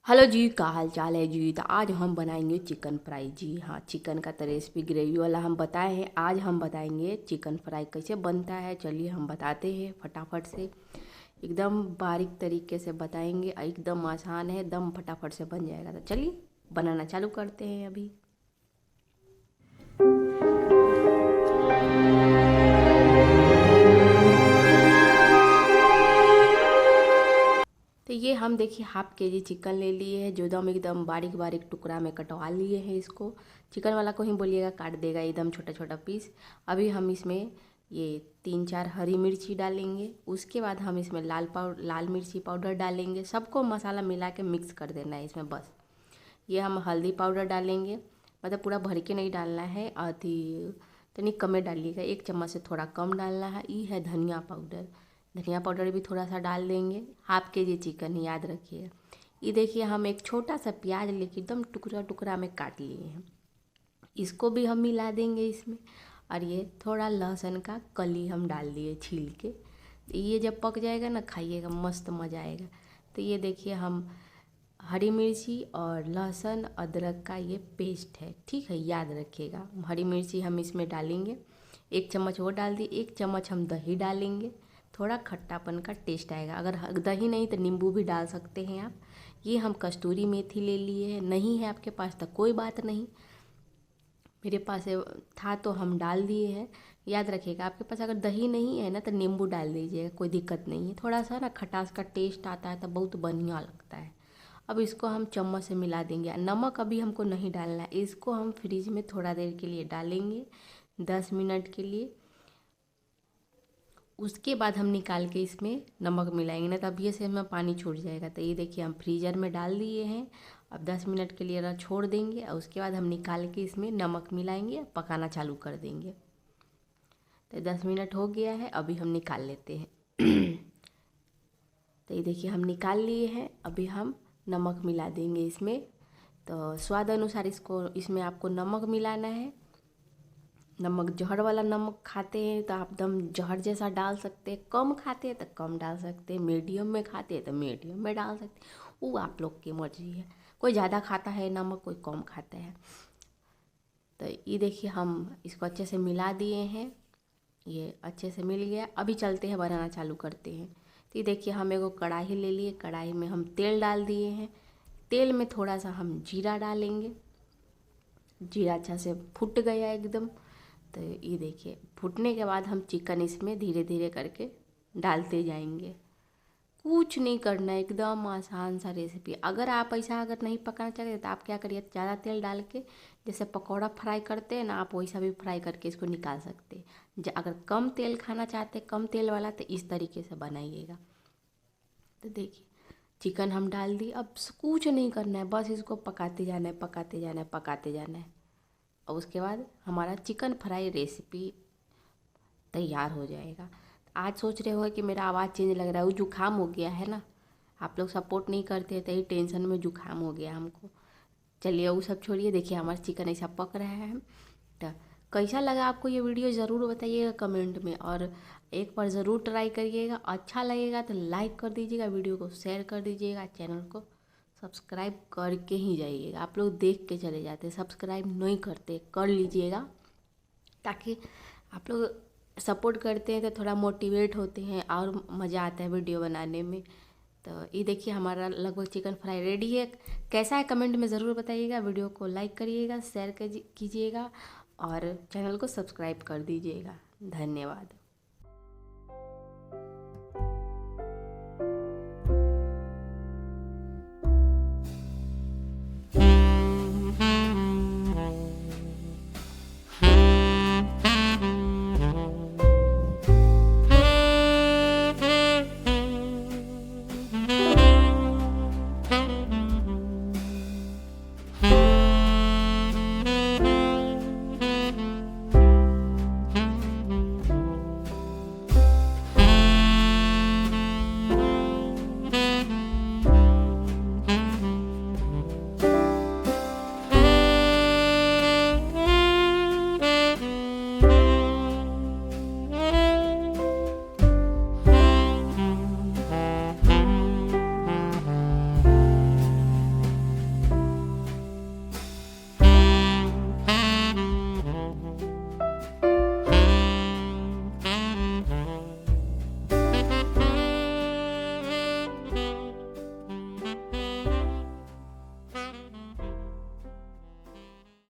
Hello जी, का हाल चाल है जी। तो आज हम बनाएंगे चिकन फ्राई। जी हाँ, चिकन का तो रेसिपी ग्रेवी वाला हम बताए हैं। आज हम बताएंगे चिकन फ्राई कैसे बनता है। चलिए हम बताते हैं फटाफट से, एकदम बारीक तरीके से बताएंगे। एकदम आसान है, दम फटाफट से बन जाएगा। तो चलिए बनाना चालू करते हैं अभी। तो ये हम देखिए हाफ के जी चिकन ले लिए हैं, जो एकदम बारीक बारीक टुकड़ा में कटवा लिए हैं इसको। चिकन वाला को ही बोलिएगा, काट देगा एकदम छोटा छोटा पीस। अभी हम इसमें ये 3-4 हरी मिर्ची डालेंगे। उसके बाद हम इसमें लाल मिर्ची पाउडर डालेंगे। सबको मसाला मिला के मिक्स कर देना है इसमें बस। ये हम हल्दी पाउडर डालेंगे, मतलब पूरा भर के नहीं डालना है, आधी तनी कम डालिएगा, 1 चम्मच से थोड़ा कम डालना है। ये है धनिया पाउडर, धनिया पाउडर भी थोड़ा सा डाल देंगे। हाफ के जी चिकन ही, याद रखिएगा। ये देखिए हम एक छोटा सा प्याज लेके एकदम टुकड़ा टुकड़ा में काट लिए हैं, इसको भी हम मिला देंगे इसमें। और ये थोड़ा लहसुन का कली हम डाल दिए छील के। ये जब पक जाएगा ना, खाइएगा मस्त मज़ा आएगा। तो ये देखिए हम हरी मिर्ची और लहसुन अदरक का ये पेस्ट है, ठीक है, याद रखिएगा। हरी मिर्ची हम इसमें डालेंगे, 1 चम्मच वो डाल दी। 1 चम्मच हम दही डालेंगे, थोड़ा खट्टापन का टेस्ट आएगा। अगर दही नहीं तो नींबू भी डाल सकते हैं आप। ये हम कस्तूरी मेथी ले लिए हैं, नहीं है आपके पास तो कोई बात नहीं, मेरे पास था तो हम डाल दिए हैं। याद रखिएगा, आपके पास अगर दही नहीं है ना तो नींबू डाल दीजिएगा, कोई दिक्कत नहीं है। थोड़ा सा ना खटास का टेस्ट आता है तो बहुत बढ़िया लगता है। अब इसको हम चम्मच से मिला देंगे। नमक अभी हमको नहीं डालना है, इसको हम फ्रिज में थोड़ा देर के लिए डालेंगे, 10 मिनट के लिए। उसके बाद हम निकाल के इसमें नमक मिलाएंगे, ना तब ये से हमें पानी छूट जाएगा। तो ये देखिए हम फ्रीज़र में डाल दिए हैं। अब 10 मिनट के लिए छोड़ देंगे और उसके बाद हम निकाल के इसमें नमक मिलाएंगे, पकाना चालू कर देंगे। तो 10 मिनट हो गया है, अभी हम निकाल लेते हैं। तो ये देखिए हम निकाल लिए हैं। अभी हम नमक मिला देंगे इसमें। तो स्वाद अनुसार इसमें आपको नमक मिलाना है। नमक जहर वाला नमक खाते हैं तो आप एकदम जहर जैसा डाल सकते हैं, कम खाते हैं तो कम डाल सकते हैं, मीडियम में खाते हैं तो मीडियम में डाल सकते हैं। वो आप लोग की मर्जी है, कोई ज़्यादा खाता है नमक, कोई कम खाता है। तो ये देखिए हम इसको अच्छे से मिला दिए हैं, ये अच्छे से मिल गया। अभी चलते हैं बनाना चालू करते हैं। तो ये देखिए हम एगो कढ़ाई ले लिए, कढ़ाई में हम तेल डाल दिए हैं। तेल में थोड़ा सा हम जीरा डालेंगे। जीरा अच्छा से फूट गया एकदम। तो ये देखिए फूटने के बाद हम चिकन इसमें धीरे धीरे करके डालते जाएंगे। कुछ नहीं करना है, एकदम आसान सा रेसिपी। अगर आप ऐसा अगर नहीं पकाना चाहते तो आप क्या करिए, ज़्यादा तेल डाल के जैसे पकौड़ा फ्राई करते हैं ना, आप वैसा भी फ्राई करके इसको निकाल सकते हैं। अगर कम तेल खाना चाहते हैं, कम तेल वाला, तो इस तरीके से बनाइएगा। तो देखिए चिकन हम डाल दी। अब कुछ नहीं करना है, बस इसको पकाते जाना है, पकाते जाना है, पकाते जाना है। और उसके बाद हमारा चिकन फ्राई रेसिपी तैयार हो जाएगा। आज सोच रहे हो कि मेरा आवाज़ चेंज लग रहा है, वो जुकाम हो गया है ना, आप लोग सपोर्ट नहीं करते तो ही टेंशन में जुकाम हो गया हमको। चलिए वो सब छोड़िए, देखिए हमारा चिकन ऐसा पक रहा है। तो कैसा लगा आपको ये वीडियो ज़रूर बताइएगा कमेंट में, और एक बार ज़रूर ट्राई करिएगा। अच्छा लगेगा तो लाइक कर दीजिएगा, वीडियो को शेयर कर दीजिएगा, चैनल को सब्सक्राइब करके ही जाइएगा। आप लोग देख के चले जाते, सब्सक्राइब नहीं करते, कर लीजिएगा, ताकि आप लोग सपोर्ट करते हैं तो थोड़ा मोटिवेट होते हैं और मज़ा आता है वीडियो बनाने में। तो ये देखिए हमारा लगभग चिकन फ्राई रेडी है। कैसा है कमेंट में ज़रूर बताइएगा। वीडियो को लाइक करिएगा, शेयर कीजिएगा और चैनल को सब्सक्राइब कर दीजिएगा। धन्यवाद।